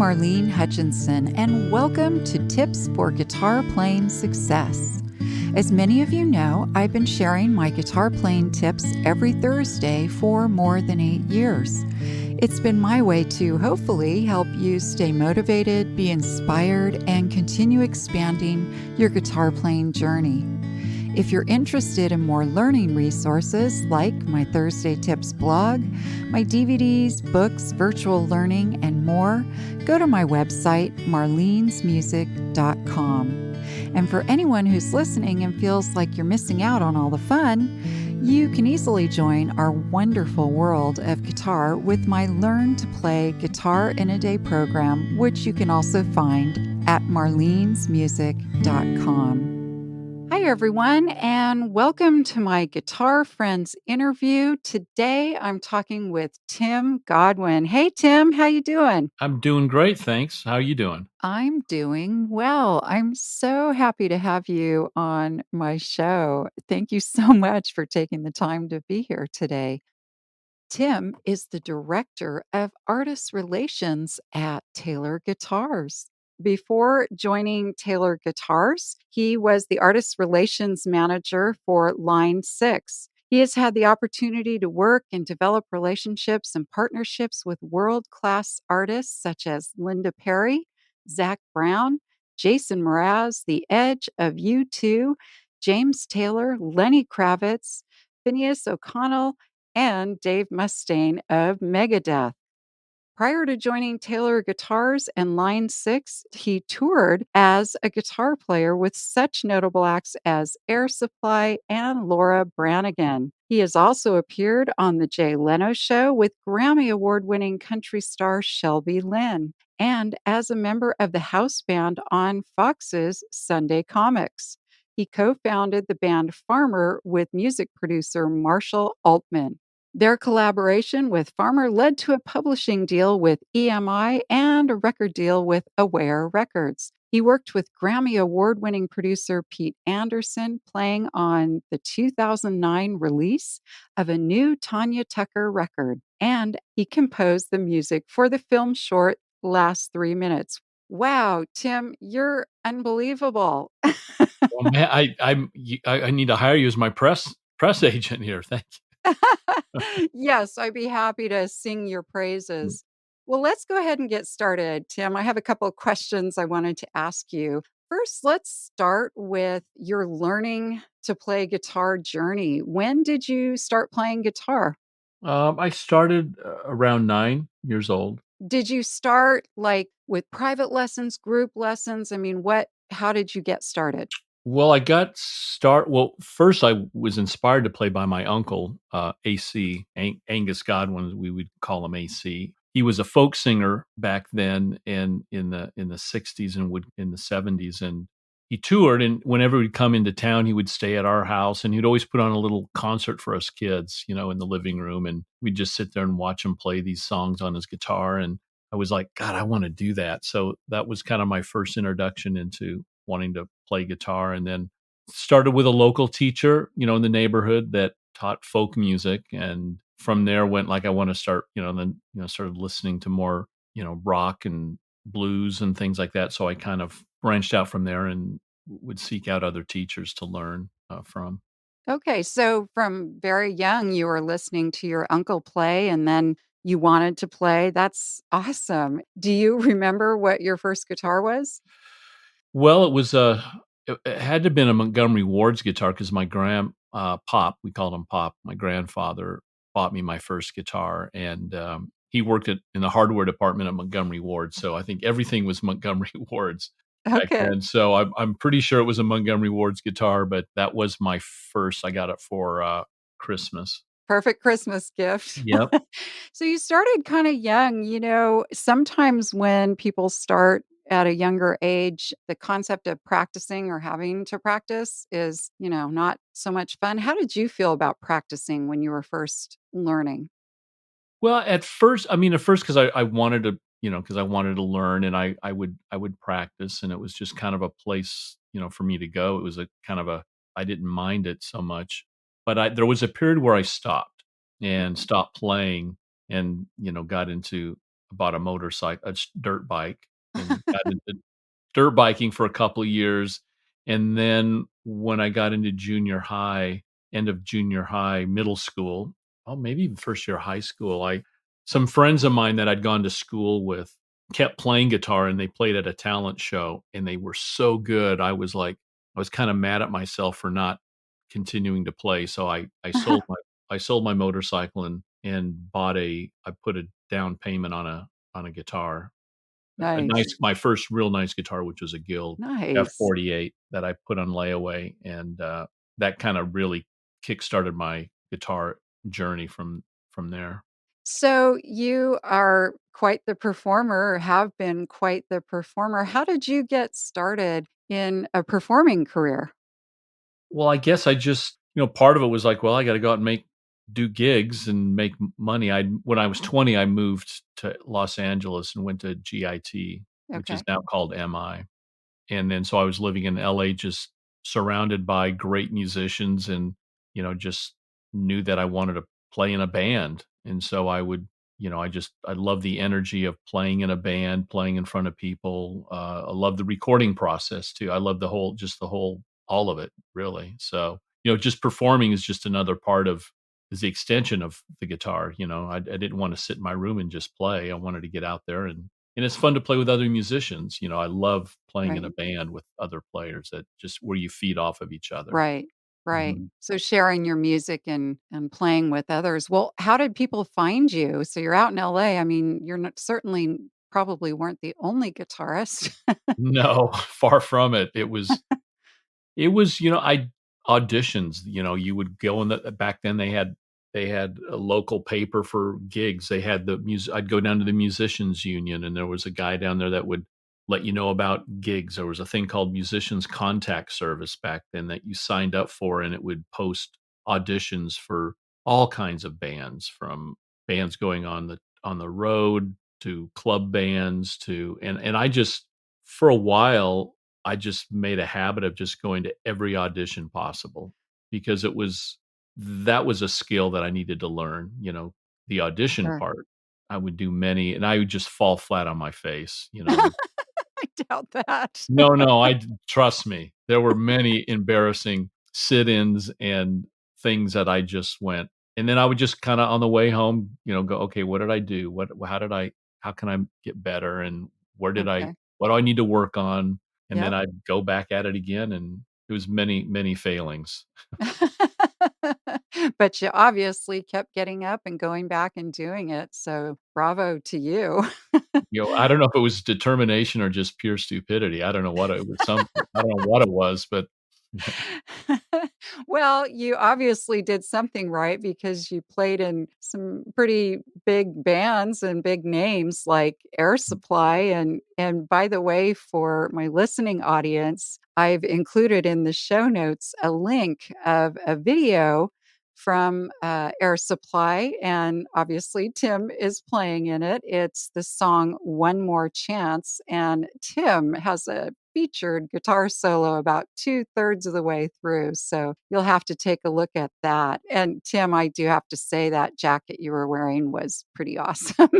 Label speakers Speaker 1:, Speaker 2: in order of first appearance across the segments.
Speaker 1: Marlene Hutchinson, and welcome to Tips for Guitar Playing Success. As many of you know, I've been sharing my guitar playing tips every Thursday for more than 8 years. It's been my way to hopefully help you stay motivated, be inspired, and continue expanding your guitar playing journey. If you're interested in more learning resources like my Thursday Tips blog, my DVDs, books, virtual learning, and more, go to my website, marlenesmusic.com. And for anyone who's listening and feels like you're missing out on all the fun, you can easily join our wonderful world of guitar with my Learn to Play Guitar in a Day program, which you can also find at marlenesmusic.com. Hi, everyone, and welcome to my Guitar Friends interview. Today, I'm talking with Tim Godwin. Hey, Tim, how you doing?
Speaker 2: I'm doing great, thanks. How are you doing?
Speaker 1: I'm doing well. I'm so happy to have you on my show. Thank you so much for taking the time to be here today. Tim is the Director of Artist Relations at Taylor Guitars. Before joining Taylor Guitars, he was the Artist Relations Manager for Line 6. He has had the opportunity to work and develop relationships and partnerships with world-class artists such as Linda Perry, Zac Brown, Jason Mraz, The Edge of U2, James Taylor, Lenny Kravitz, Finneas O'Connell, and Dave Mustaine of Megadeath. Prior to joining Taylor Guitars and Line 6, he toured as a guitar player with such notable acts as Air Supply and Laura Brannigan. He has also appeared on The Jay Leno Show with Grammy Award-winning country star Shelby Lynne, and as a member of the house band on Fox's Sunday Comics. He co-founded the band Farmer with music producer Marshall Altman. Their collaboration with Farmer led to a publishing deal with EMI and a record deal with Aware Records. He worked with Grammy Award-winning producer Pete Anderson, playing on the 2009 release of a new Tanya Tucker record, and he composed the music for the film short Last 3 Minutes. Wow, Tim, you're unbelievable.
Speaker 2: Well, man, I need to hire you as my press agent here. Thank you.
Speaker 1: Yes, I'd be happy to sing your praises. Well, let's go ahead and get started, Tim. I have a couple of questions I wanted to ask you. First, let's start with your learning to play guitar journey. When did you start playing guitar?
Speaker 2: I started around 9 years old.
Speaker 1: Did you start like with private lessons, group lessons? I mean, how did you get started?
Speaker 2: Well, first I was inspired to play by my uncle, AC, Angus Godwin, we would call him AC. He was a folk singer back then in the 60s and in the 70s, and he toured, and whenever we'd come into town, he would stay at our house, and he'd always put on a little concert for us kids, in the living room, and we'd just sit there and watch him play these songs on his guitar, and I was like, God, I want to do that. So that was kind of my first introduction into wanting to play guitar, and then started with a local teacher, in the neighborhood that taught folk music. And from there went like, I want to start, started listening to more, rock and blues and things like that. So I kind of branched out from there and would seek out other teachers to learn from.
Speaker 1: Okay, so from very young, you were listening to your uncle play and then you wanted to play. That's awesome. Do you remember what your first guitar was?
Speaker 2: Well, it had to have been a Montgomery Ward's guitar because my Pop, we called him Pop, my grandfather bought me my first guitar, and he worked in the hardware department at Montgomery Ward. So I think everything was Montgomery Ward's back
Speaker 1: Okay.
Speaker 2: then. So I'm pretty sure it was a Montgomery Ward's guitar, but that was my first. I got it for Christmas.
Speaker 1: Perfect Christmas gift.
Speaker 2: Yep.
Speaker 1: So you started kind of young. Sometimes when people start at a younger age, the concept of practicing or having to practice is, not so much fun. How did you feel about practicing when you were first learning?
Speaker 2: Well, at first, because I wanted to, because I wanted to learn, and I would practice, and it was just kind of a place, for me to go. It was a kind of I didn't mind it so much, but there was a period where I stopped playing, and got into bought a motorcycle, dirt bike, and got into dirt biking for a couple of years. And then when I got into junior high, end of junior high, middle school, oh, maybe even first year of high school, some friends of mine that I'd gone to school with kept playing guitar, and they played at a talent show, and they were so good. I was kind of mad at myself for not continuing to play. So I sold my motorcycle and I put a down payment on a guitar, a
Speaker 1: Nice.
Speaker 2: nice my first real nice guitar, which was a Guild
Speaker 1: Nice.
Speaker 2: F48 that I put on layaway, and that kind of really kickstarted my guitar journey from there.
Speaker 1: So you are quite the performer, or have been quite the performer. How did you get started in a performing career?
Speaker 2: Well, I guess I just, part of it was like, well, I got to go out and do gigs and make money. When I was 20, I moved to Los Angeles and went to GIT, which is
Speaker 1: Okay.
Speaker 2: now called MI. And then so I was living in LA, just surrounded by great musicians, and just knew that I wanted to play in a band. And so I would, I love the energy of playing in a band, playing in front of people. I love the recording process too. I love the whole all of it, really. So just performing is just another part of is the extension of the guitar. I didn't want to sit in my room and just play. I wanted to get out there, and it's fun to play with other musicians. I love playing in a
Speaker 1: Right.
Speaker 2: band with other players, that just where you feed off of each other.
Speaker 1: Right. Right.
Speaker 2: Mhm.
Speaker 1: So sharing your music and playing with others. Well, how did people find you? So you're out in LA. I mean, you're not certainly probably weren't the only guitarist.
Speaker 2: No, far from it. It was, I auditions, you would go in back then they had a local paper for gigs. They had the music. I'd go down to the musicians union, and there was a guy down there that would let you know about gigs. There was a thing called Musicians Contact Service back then that you signed up for, and it would post auditions for all kinds of bands, from bands going on the road to club bands to and I just for a while I just made a habit of just going to every audition possible, because that was a skill that I needed to learn, the audition
Speaker 1: Sure.
Speaker 2: part. I would do many, and I would just fall flat on my face.
Speaker 1: I doubt that.
Speaker 2: No, no, trust me. There were many embarrassing sit-ins and things that I just went, and then I would just kinda on the way home, go, "Okay, what did I do? How can I get better, and
Speaker 1: Okay.
Speaker 2: what do I need to work on?" And then
Speaker 1: Yep.
Speaker 2: I'd go back at it again, and it was many, many failings.
Speaker 1: But you obviously kept getting up and going back and doing it, so bravo to you.
Speaker 2: I don't know if it was determination or just pure stupidity. I don't know what it was. I don't know what it was, but
Speaker 1: Well, you obviously did something right because you played in some pretty big bands and big names like Air Supply, and by the way, for my listening audience, I've included in the show notes a link of a video from Air Supply, and obviously Tim is playing in it. It's the song One More Chance, and Tim has a featured guitar solo about two-thirds of the way through, so you'll have to take a look at that. And Tim, I do have to say that jacket you were wearing was pretty awesome.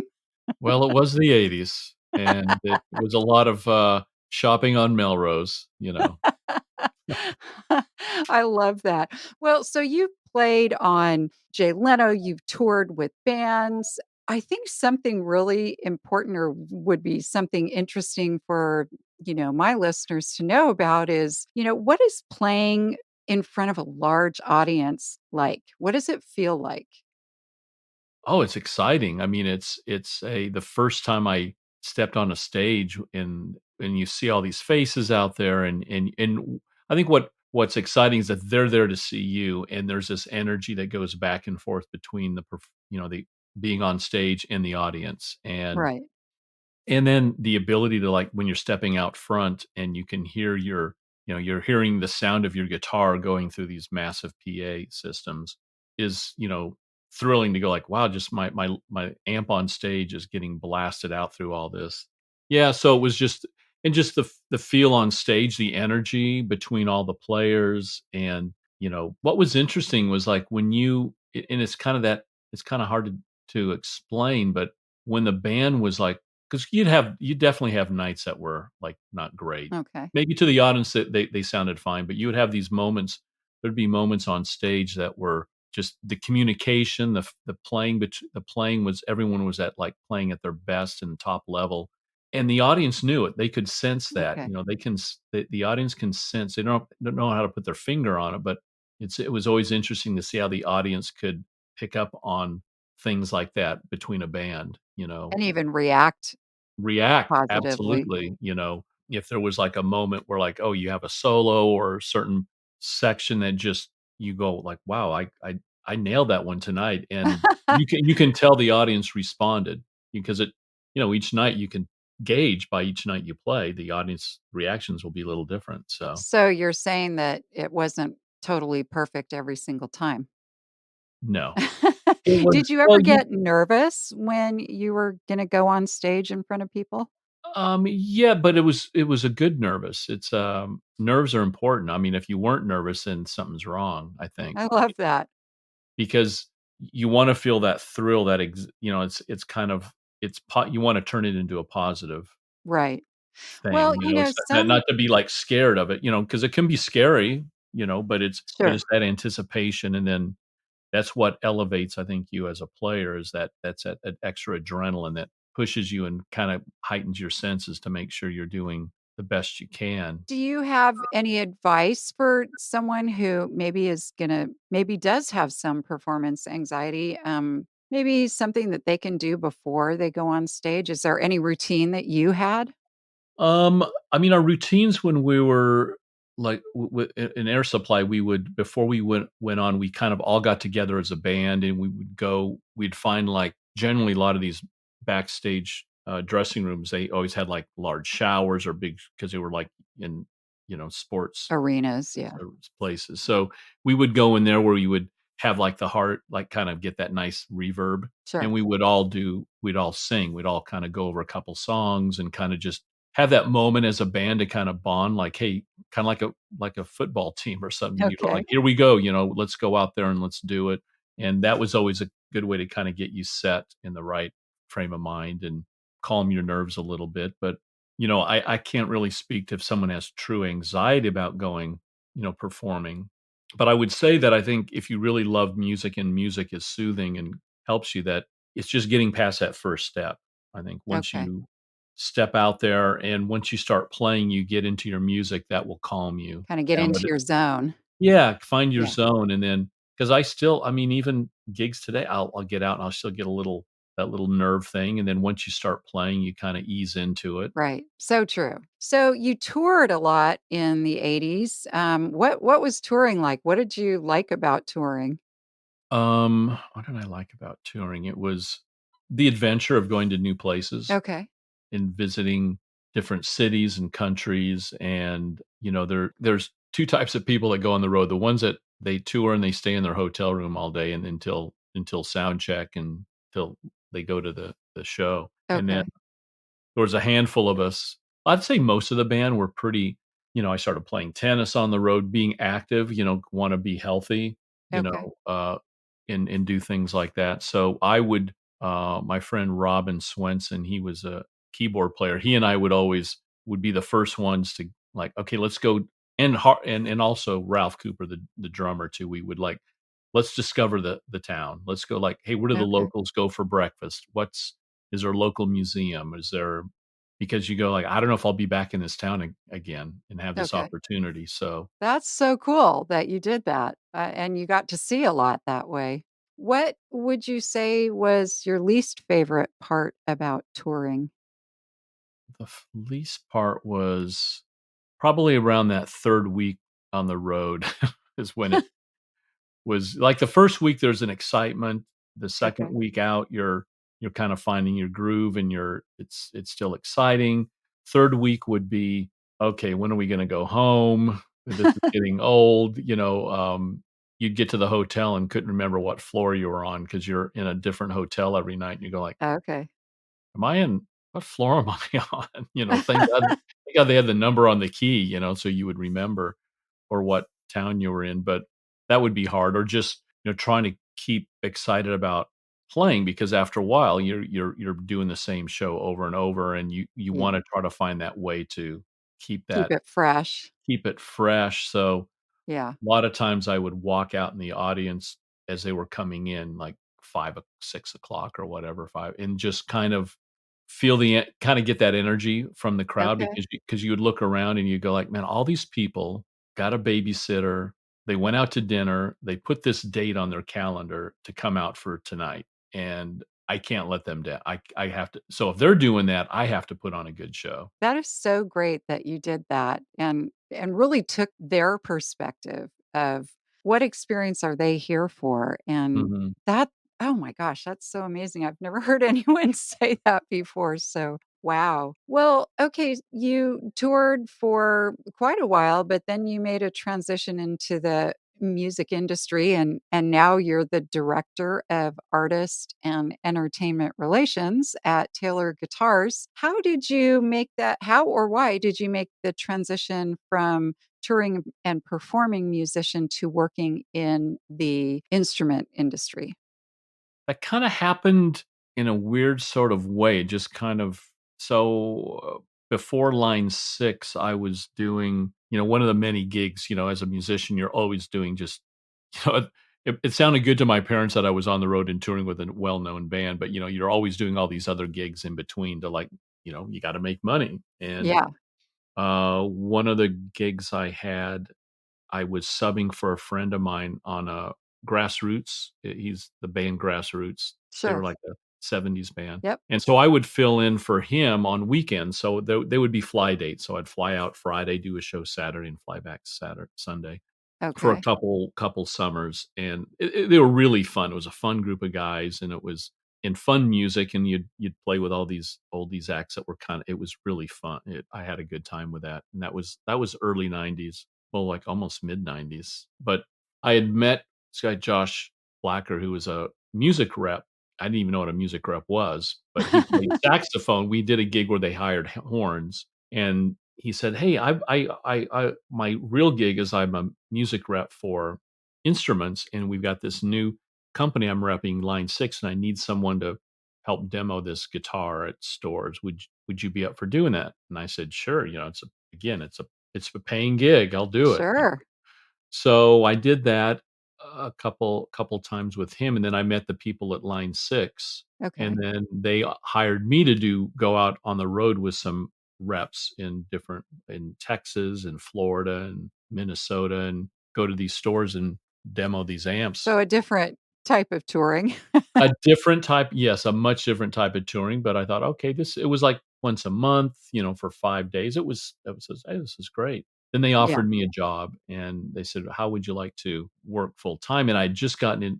Speaker 2: well, it was the '80s, and it was a lot of, shopping on Melrose.
Speaker 1: I love that. Well, so you played on Jay Leno, you've toured with bands. I think something really important or would be something interesting for, my listeners to know about is, what is playing in front of a large audience like? What does it feel like?
Speaker 2: Oh, it's exciting. I mean, the first time I stepped on a stage, and you see all these faces out there, and I think what's exciting is that they're there to see you, and there's this energy that goes back and forth between the being on stage and the audience.
Speaker 1: Right.
Speaker 2: And then the ability to, like, when you're stepping out front and you can hear you're hearing the sound of your guitar going through these massive PA systems is, thrilling to go like, wow, just my amp on stage is getting blasted out through all this. Yeah. So it was just the feel on stage, the energy between all the players. And, what was interesting was like when and it's kind of hard to explain, but when the band was like, because you definitely have nights that were like not great.
Speaker 1: Okay.
Speaker 2: Maybe to the audience that they sounded fine, but you would have these moments. There'd be moments on stage that were just the communication, the playing, but the playing was everyone was at like playing at their best and top level, and the audience knew it. They could sense that.
Speaker 1: Okay.
Speaker 2: They can the audience can sense. They don't know how to put their finger on it, but it was always interesting to see how the audience could pick up on things like that between a band,
Speaker 1: And even react
Speaker 2: react
Speaker 1: positively.
Speaker 2: absolutely, if there was like a moment where like, oh, you have a solo or a certain section that just you go like, wow, I nailed that one tonight, and you can tell the audience responded because each night you can gauge by each night you play the audience reactions will be a little different. So
Speaker 1: So you're saying that it wasn't totally perfect every single time.
Speaker 2: no, it was
Speaker 1: Did you
Speaker 2: well
Speaker 1: ever
Speaker 2: you
Speaker 1: get nervous when you were gonna go on stage in front of people?
Speaker 2: Yeah, but it was a good nervous. Nerves are important. I mean, if you weren't nervous, then something's wrong, I think,
Speaker 1: I love that.
Speaker 2: because you wanna feel that thrill that it's kind of you wanna turn it into a positive
Speaker 1: Right.
Speaker 2: thing,
Speaker 1: Well,
Speaker 2: it's not to be, like, scared of it, because it can be scary, but it's
Speaker 1: sure.
Speaker 2: that anticipation, and then that's what elevates, I think, you as a player is that extra adrenaline that pushes you and kinda heightens your senses to make sure you're doing the best you can.
Speaker 1: Do you have any advice for someone who maybe does have some performance anxiety? Maybe something that they can do before they go on stage? Is there any routine that you had?
Speaker 2: I mean, our routines when we were like in Air Supply, we would before we went on, we kind of all got together as a band, and we'd find like generally a lot of these backstage dressing rooms. They always had like large showers or big because they were like in sports
Speaker 1: Arenas, yeah.
Speaker 2: places. So we would go in there where we would have like the heart, like kind of get that nice reverb, and
Speaker 1: Sure.
Speaker 2: we'd all sing, we'd all kind of go over a couple songs and kind of just have that moment as a band to kind of bond, like, hey, kind of like a football team or something. Like,
Speaker 1: Okay.
Speaker 2: here we go, let's go out there and let's do it. And that was always a good way to kind of get you set in the right frame of mind and calm your nerves a little bit. But I can't really speak to if someone has true anxiety about going, performing. But I would say that I think if you really love music and music is soothing and helps you, that it's just getting past that first step. I think once
Speaker 1: Okay.
Speaker 2: you step out there and once you start playing, you get into your music, that will calm you
Speaker 1: Kinda get
Speaker 2: down.
Speaker 1: into your zone.
Speaker 2: Yeah, find your
Speaker 1: Yeah.
Speaker 2: zone, and then because I mean, even gigs today, I'll get out and I'll still get a little that little nerve thing, and then once you start playing, you kinda ease into it.
Speaker 1: Right. So true. So you toured a lot in the '80s. What was touring like? What did you like about touring?
Speaker 2: What did I like about touring? It was the adventure of going to new places
Speaker 1: Okay.
Speaker 2: and visiting different cities and countries, and, there's 2 types of people that go on the road. The ones that they tour and they stay in their hotel room all day and until sound check and till they go to the show, and then
Speaker 1: Okay.
Speaker 2: there was a handful of us. I'd say most of the band were pretty. I started playing tennis on the road, being active, wanna be healthy,
Speaker 1: Okay.
Speaker 2: and do things like that. So I would my friend Robin Swenson, he was a keyboard player. He and I would be the first ones to like, okay, let's go, and also Ralph Cooper, the drummer too. We would like, let's discover the town. Let's go like, hey, where do the
Speaker 1: Okay.
Speaker 2: locals go for breakfast? Is there a local museum? Is there because you go like, I don't know if I'll be back in this town again and have this
Speaker 1: Okay.
Speaker 2: opportunity. So
Speaker 1: That's so cool that you did that, and you got to see a lot that way. What would you say was your least favorite part about touring?
Speaker 2: the least part was probably around that 3rd week on the road is when it was like the first week, there's an excitement. The second
Speaker 1: Okay.
Speaker 2: week out, you're kind of finding your groove and it's still exciting. 3rd week would be, okay, when are we gonna go home? This is getting old, you'd get to the hotel and couldn't remember what floor you were on because 'cause you're in a different hotel every night, and you go like,
Speaker 1: Okay.
Speaker 2: "Am I in what floor am I on?" Thank God they had the number on the key, so you would remember or what town you were in, but that would be hard or just, trying to keep excited about playing, because after a while you're doing the same show over and over, and you
Speaker 1: Yeah.
Speaker 2: want to try to find that way to keep
Speaker 1: Keep
Speaker 2: that
Speaker 1: it fresh.
Speaker 2: keep it fresh. So
Speaker 1: Yeah.
Speaker 2: a lot of times I would walk out in the audience as they were coming in, like 6 o'clock or whatever, five, and just kind of kind of get that energy from the crowd,
Speaker 1: Okay.
Speaker 2: because you would look around and you go like, man, all these people got a babysitter, they went out to dinner, they put this date on their calendar to come out for tonight, and I can't let them down. I have to. So if they're doing that, I have to put on a good show.
Speaker 1: That is so great that you did that and really took their perspective of what experience are they here for, and
Speaker 2: Mhm.
Speaker 1: that oh my gosh, that's so amazing. I've never heard anyone say that before, so wow. Well, okay, you toured for quite a while, but then you made a transition into the music industry and now you're the director of artist and entertainment relations at Taylor Guitars. How did you make that how or why did you make the transition from touring and performing musician to working in the instrument industry?
Speaker 2: That kinda happened in a weird sort of way, just kind of before line 6, I was doing, one of the many gigs, as a musician, you're always doing just, you know, it sounded good to my parents that I was on the road and touring with a well-known band, but, you're always doing all these other gigs in between to, like, you gotta make money, and,
Speaker 1: Yeah,
Speaker 2: one of the gigs I was subbing for a friend of mine on a Grassroots. He's the band Grassroots. They were
Speaker 1: sure.
Speaker 2: like a '70s band.
Speaker 1: Yep.
Speaker 2: And so I would fill in for him on weekends. So they would be fly dates. So I'd fly out Friday, do a show Saturday, and fly back Saturday, Sunday for a
Speaker 1: Okay.
Speaker 2: couple summers. And they were really fun. It was a fun group of guys, and it was in fun music. And you'd play with all these oldies acts that were it was really fun. I had a good time with that. And that was early '90s, well, like almost mid '90s. But I had met this guy Josh Blacker, who was a music rep. I didn't even know what a music rep was, but he played saxophone. We did a gig where they hired horns, and he said, "Hey, my real gig is I'm a music rep for instruments, and we've got this new company I'm repping, Line 6, and I need someone to help demo this guitar at stores. Would you be up for doing that?" And I said, "Sure." It's a paying gig. I'll do it.
Speaker 1: Sure.
Speaker 2: So I did that a couple times with him, and then I met the people at Line 6, and
Speaker 1: Okay.
Speaker 2: then they hired me to go out on the road with some reps in Texas and Florida and Minnesota, and go to these stores and demo these amps.
Speaker 1: So a different type of touring.
Speaker 2: A different type, yes, a much different type of touring, but I thought, "Okay, it was like once a month, for 5 days." It was "Hey, this is great." Then they
Speaker 1: Yeah.
Speaker 2: offered me a job, and they said, "How would you like to work full time?" And I'd just gotten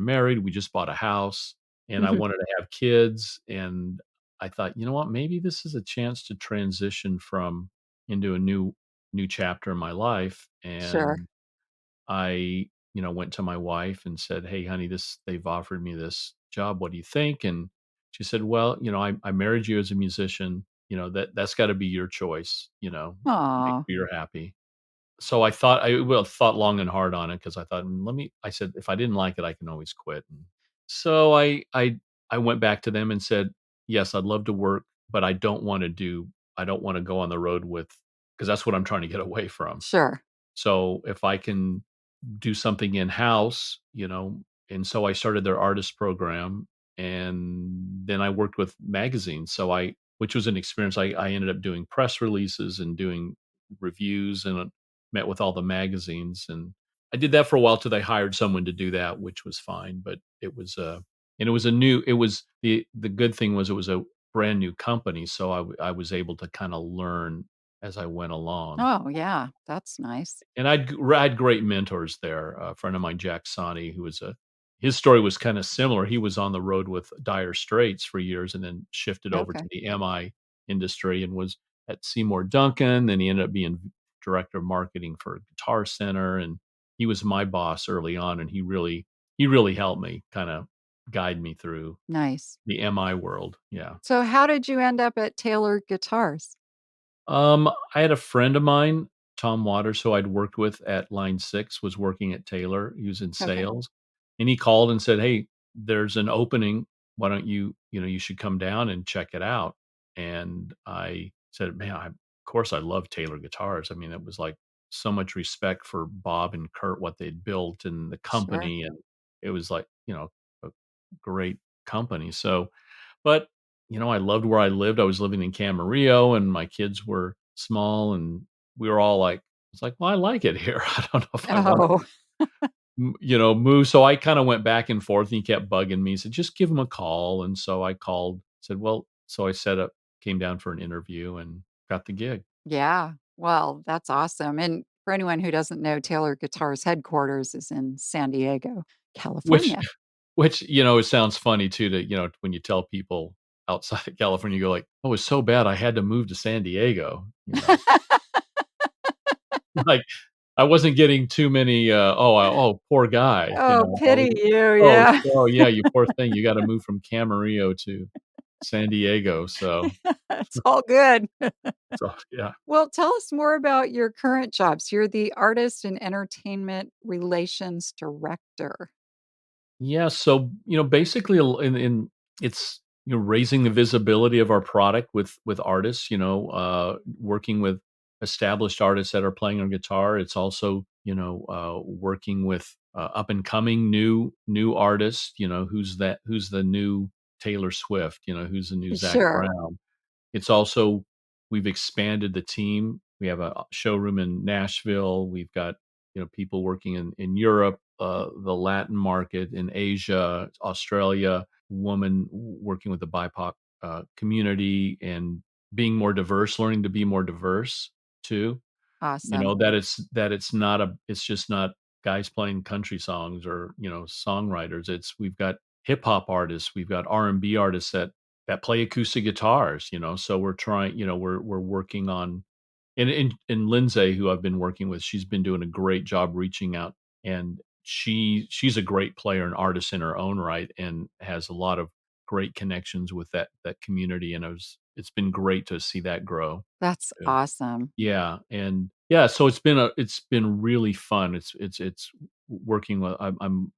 Speaker 2: married, we just bought a house, and I
Speaker 1: Mhm.
Speaker 2: wanted to have kids, and I thought, "You know what? Maybe this is a chance to transition from into a new chapter in my life."
Speaker 1: Sure.
Speaker 2: And I, went to my wife and said, "Hey, honey, they've offered me this job. What do you think?" And she said, "Well, I married you as a musician. That's got to be your choice. Make
Speaker 1: Aw,
Speaker 2: sure you're happy." So I thought long and hard on it, because I thought, I said, if I didn't like it, I can always quit. And so I went back to them and said, "Yes, I'd love to work, but I don't want to go on the road because that's what I'm trying to get away from.
Speaker 1: sure.
Speaker 2: So if I can do something in-house, and so I started their artist program, and then I worked with magazines. Which was an experience. I ended up doing press releases and doing reviews, and met with all the magazines, and I did that for a while till they hired someone to do that, which was fine. But the good thing was it was a brand new company, so I was able to kind of learn as I went along.
Speaker 1: Oh, yeah, that's nice.
Speaker 2: And I had great mentors there. A friend of mine, Jack Sani, his story was kind of similar. He was on the road with Dire Straits for years, and then shifted over to
Speaker 1: Okay,
Speaker 2: the MI industry, and was at Seymour Duncan. Then he ended up being director of marketing for Guitar Center, and he was my boss early on, and he really helped me kind of guide me through
Speaker 1: nice.
Speaker 2: the MI world. Yeah.
Speaker 1: So how did you end up at Taylor Guitars?
Speaker 2: I had a friend of mine, Tom Waters, who I'd worked with at Line 6, was working at Taylor. He was in
Speaker 1: Okay.
Speaker 2: sales, and he called and said, "Hey, there's an opening. Why don't you, you should come down and check it out. And I said, man, of course I love Taylor guitars. I mean, it was like so much respect for Bob and Kurt, what they'd built and the
Speaker 1: Sure.
Speaker 2: company. And it was like, a great company. So, but, I loved where I lived. I was living in Camarillo and my kids were small and we were all like, it's like, well, I like it here. I don't know if I want
Speaker 1: Oh,
Speaker 2: move. So I kind of went back and forth and he kept bugging me. He said, just give him a call. And so I called, said, well, so I set up, came down for an interview and got the gig,
Speaker 1: yeah. Well, that's awesome. And for anyone who doesn't know, Taylor Guitars headquarters is in San Diego,
Speaker 2: which,
Speaker 1: California.
Speaker 2: it sounds funny too, to, when you tell people outside of California, you go like, oh, it's so bad. I had to move to San Diego, like I wasn't getting too many, oh, poor guy,
Speaker 1: Oh, pity you,
Speaker 2: oh,
Speaker 1: yeah.
Speaker 2: oh yeah, you poor thing. You got to move from Camarillo to San Diego.
Speaker 1: It's all good.
Speaker 2: So yeah.
Speaker 1: Well, tell us more about your current jobs. You're the artist and entertainment relations director.
Speaker 2: Yeah, so, basically in it's, raising the visibility of our product with artists, working with established artists that are playing on guitar. It's also, working with up and coming new artists, who's the new Taylor Swift, who's the new Zac
Speaker 1: Sure.
Speaker 2: Brown. It's also we've expanded the team. We have a showroom in Nashville. We've got, people working in Europe, the Latin market, in Asia, Australia, woman working with the BIPOC community and being more diverse, learning to be more diverse too.
Speaker 1: Awesome.
Speaker 2: It's just not guys playing country songs or, songwriters. We've got hip hop artists, we've got R&B artists that play acoustic guitars, so we're trying, we're working on, and Lindsay, who I've been working with, she's been doing a great job reaching out, and she's a great player and artist in her own right and has a lot of great connections with that community, and it's been great to see that grow.
Speaker 1: That's awesome.
Speaker 2: Yeah, and yeah, so it's been really fun. It's working with I'm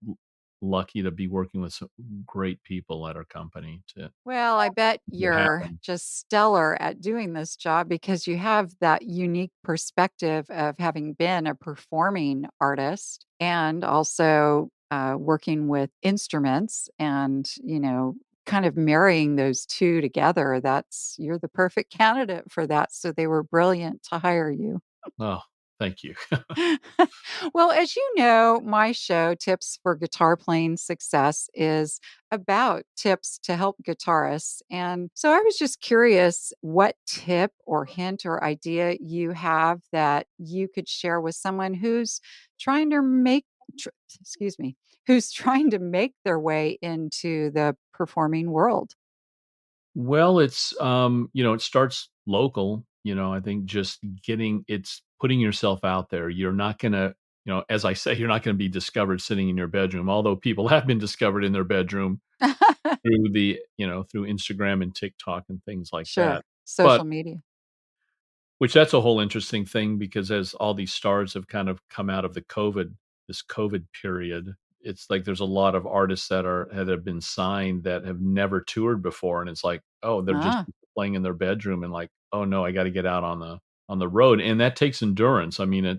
Speaker 2: lucky to be working with some great people at our company to
Speaker 1: Well, I bet
Speaker 2: make it
Speaker 1: you're
Speaker 2: happen.
Speaker 1: just stellar at doing this job because you have that unique perspective of having been a performing artist and also working with instruments and, kind of marrying those two together. You're the perfect candidate for that. So they were brilliant to hire you.
Speaker 2: Oh, thank you.
Speaker 1: Well, as you know, my show, Tips for Guitar Playing Success, is about tips to help guitarists. And so I was just curious what tip or hint or idea you have that you could share with someone who's trying to tr- excuse me, who's trying to make their way into the performing world.
Speaker 2: Well, it starts local, I think just it's putting yourself out there. You're not gonna, as I say, you're not gonna be discovered sitting in your bedroom, although people have been discovered in their bedroom through Instagram and TikTok and things like
Speaker 1: Sure.
Speaker 2: that.
Speaker 1: Social
Speaker 2: But
Speaker 1: media.
Speaker 2: which that's a whole interesting thing because as all these stars have kind of come out of this COVID period, it's like there's a lot of artists that have been signed that have never toured before, and it's like, oh, they're just
Speaker 1: Ah,
Speaker 2: playing in their bedroom, and like, oh no, I got to get out on the road, and that takes endurance. I mean, they're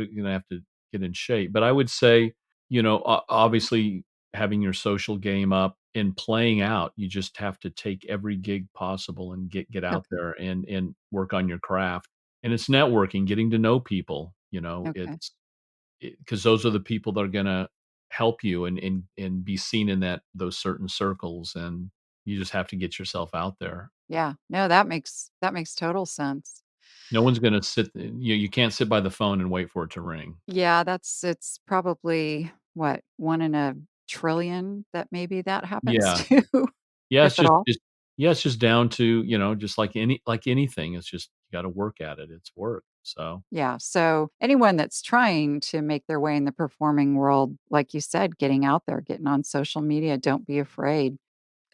Speaker 2: gonna have to get in shape, but I would say, obviously having your social game up and playing out. You just have to take every gig possible and get out
Speaker 1: okay.
Speaker 2: there and work on your craft. And it's networking, getting to know people,
Speaker 1: Okay.
Speaker 2: it's because those are the people that are gonna help you and be seen in those certain circles. And you just have to get yourself out there.
Speaker 1: Yeah. No, that makes total sense.
Speaker 2: No one's gonna you can't sit by the phone and wait for it to ring.
Speaker 1: Yeah, it's probably what, 1 in a trillion that maybe that happens
Speaker 2: Yeah.
Speaker 1: to,
Speaker 2: Yeah,
Speaker 1: if at all.
Speaker 2: it's just down to, just like anything, it's just you gotta work at it. It's work. So
Speaker 1: Yeah, so anyone that's trying to make their way in the performing world, like you said, getting out there, getting on social media, don't be afraid.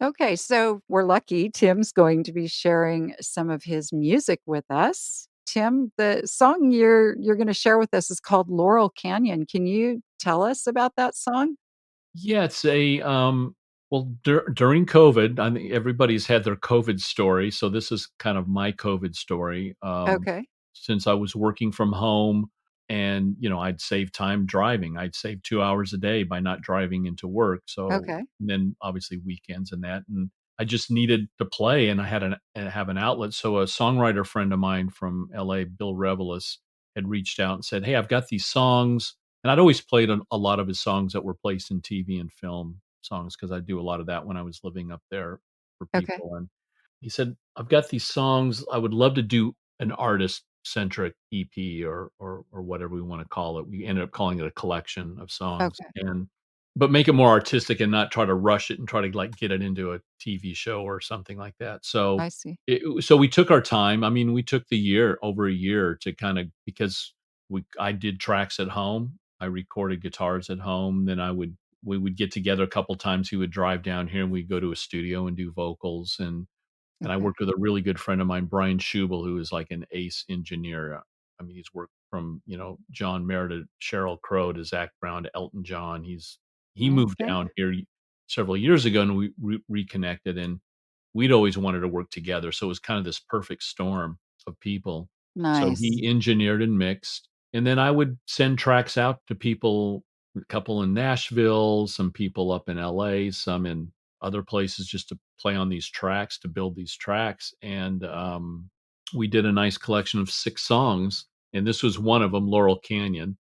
Speaker 1: Okay, so we're lucky Tim's going to be sharing some of his music with us. Tim, the song you're gonna share with us is called Laurel Canyon. Can you tell us about that song?
Speaker 2: Yeah, it's well, during COVID, I think everybody's had their COVID story, so this is kind of my COVID story.
Speaker 1: Okay,
Speaker 2: Since I was working from home and, I'd save time driving. I'd save 2 hours a day by not driving into work, so
Speaker 1: okay,
Speaker 2: and then obviously weekends and that, and I just needed to play, and I had have an outlet, so a songwriter friend of mine from LA, Bill Revelis, had reached out and said, "Hey, I've got these songs." And I'd always played a lot of his songs that were placed in TV and film songs because I do a lot of that when I was living up there for
Speaker 1: okay,
Speaker 2: people. And he said, "I've got these songs. I would love to do an artist-centric EP or whatever we wanna call it." We ended up calling it a collection of songs,
Speaker 1: okay.
Speaker 2: but make it more artistic and not try to rush it and try to, like, get it into a TV show or something like that. So,
Speaker 1: I see.
Speaker 2: so we took our time. I mean, we took over a year to kinda because I did tracks at home. I recorded guitars at home. Then we would get together a couple times. He would drive down here and we'd go to a studio and do vocals. And I
Speaker 1: Okay,
Speaker 2: worked with a really good friend of mine, Brian Schubel, who is like an ace engineer. I mean, he's worked from, John Mayer to Sheryl Crow to Zac Brown to Elton John. He moved
Speaker 1: okay.
Speaker 2: down here several years ago and we reconnected, and we'd always wanted to work together. So it was kind of this perfect storm of people. So
Speaker 1: Nice.
Speaker 2: he engineered and mixed, and then I would send tracks out to people, a couple in Nashville, some people up in LA, some in other places, just to play on these tracks, to build these tracks. And we did a nice collection of 6 songs. And this was one of them, Laurel Canyon.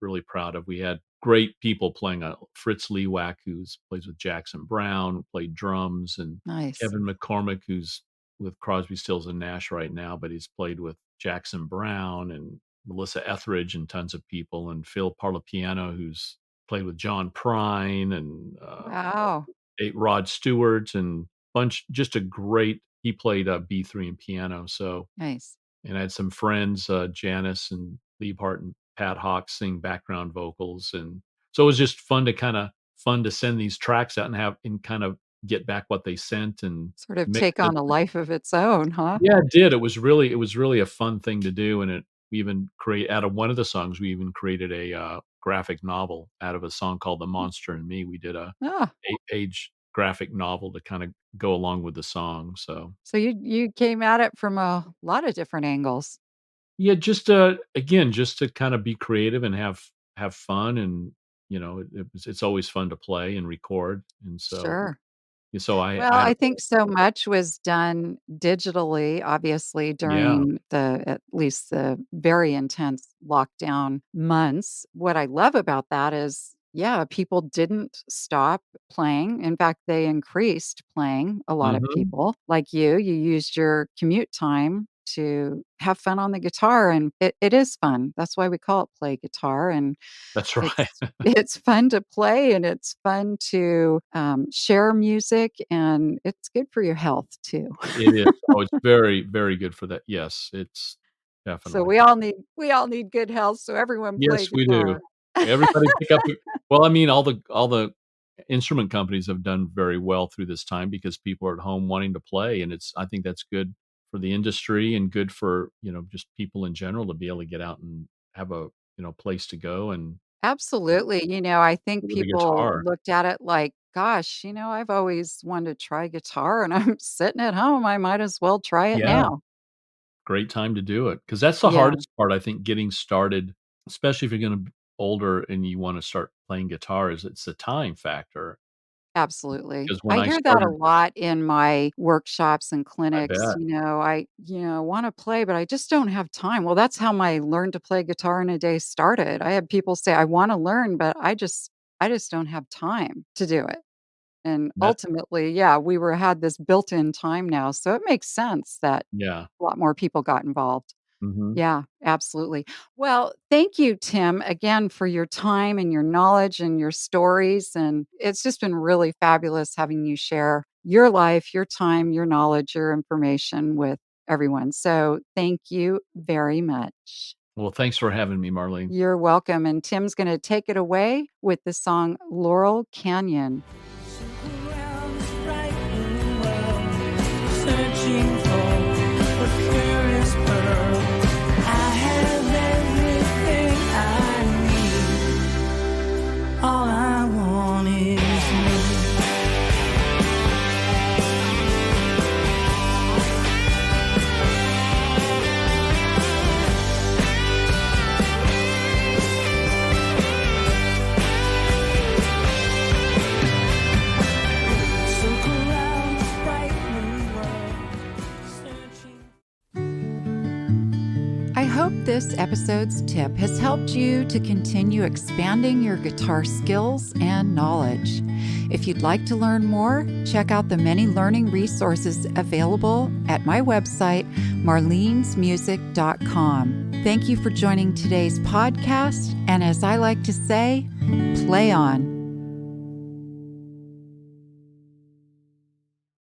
Speaker 2: Really proud of. We had great people playing. Fritz Lewack, who's plays with Jackson Brown, played drums, and
Speaker 1: Nice.
Speaker 2: Kevin McCormick, who's with Crosby, Stills and Nash right now, but he's played with Jackson Brown and Melissa Etheridge and tons of people, and Phil Parlapiano, who's played with John Prine and
Speaker 1: Wow.
Speaker 2: Rod Stewart and bunch. Just a great. He played B3 and piano. So,
Speaker 1: Nice.
Speaker 2: and I had some friends, Janice and Liebhart and Pat Hawks, sing background vocals, and so it was just fun to send these tracks out and have and kind of get back what they sent and
Speaker 1: Sort of
Speaker 2: mix
Speaker 1: take
Speaker 2: it.
Speaker 1: on a life of its own, huh?
Speaker 2: Yeah, it did. It was really a fun thing to do, and we even create out of one of the songs, we even created a, graphic novel out of a song called "The Monster and Me." We did a
Speaker 1: Ah,
Speaker 2: 8-page graphic novel to kinda go along with the song, so
Speaker 1: so you came at it from a lot of different angles.
Speaker 2: yeah, just, again, just to kinda be creative and have fun, and, it's always fun to play and record, and
Speaker 1: Sure.
Speaker 2: so
Speaker 1: Well,
Speaker 2: I had
Speaker 1: I think so much was done digitally, obviously,
Speaker 2: yeah,
Speaker 1: during at least the very intense lockdown months. What I love about that is, yeah, people didn't stop playing. In fact, they increased playing, a lot of
Speaker 2: mhm,
Speaker 1: people. Like you used your commute time to have fun on the guitar, and it is fun. That's why we call it play guitar, and
Speaker 2: that's right.
Speaker 1: it's fun to play and it's fun to, share music, and it's good for your health too.
Speaker 2: It is. Oh, it's very, very good for that. Yes, it's
Speaker 1: So
Speaker 2: definitely.
Speaker 1: we all need good health, so everyone play
Speaker 2: Yes, we do.
Speaker 1: guitar.
Speaker 2: Everybody pick up a well, I mean, all the instrument companies have done very well through this time because people are at home wanting to play, and I think that's good for the industry and good for, just people in general to be able to get out and have a, place to go and
Speaker 1: Absolutely, I think
Speaker 2: with a
Speaker 1: people
Speaker 2: guitar.
Speaker 1: looked at it like, "Gosh, I've always wanted to try guitar and I'm sitting at home, I might as well try it
Speaker 2: Yeah,
Speaker 1: now."
Speaker 2: great time to do it because that's the
Speaker 1: Yeah,
Speaker 2: hardest part, I think, getting started, especially if you're gonna be older and you wanna start playing guitar, is it's the time factor.
Speaker 1: absolutely.
Speaker 2: Because when
Speaker 1: I
Speaker 2: I
Speaker 1: hear that a
Speaker 2: started
Speaker 1: lot in my workshops and
Speaker 2: I
Speaker 1: clinics,
Speaker 2: bet.
Speaker 1: I wanna play, but I just don't have time. Well, that's how my learn to play guitar in a day started. I had people say, "I wanna learn, but I just don't have time to do it." And
Speaker 2: That
Speaker 1: ultimately, yeah, we were had this built-in time now, so it makes sense that
Speaker 2: yeah.
Speaker 1: a lot more people got involved.
Speaker 2: Mhm.
Speaker 1: Yeah, absolutely. Well, thank you, Tim, again for your time and your knowledge and your stories. And it's just been really fabulous having you share your life, your time, your knowledge, your information with everyone. So thank you very much.
Speaker 2: Well, thanks for having me, Marlene.
Speaker 1: You're welcome. And Tim's going to take it away with the song Laurel Canyon.
Speaker 3: Around this frightening world, searching for a curious pearl. I have everything I need. All I want
Speaker 1: this episode's tip has helped you to continue expanding your guitar skills and knowledge. If you'd like to learn more, check out the many learning resources available at my website, marlenesmusic.com. Thank you for joining today's podcast, and as I like to say, play on.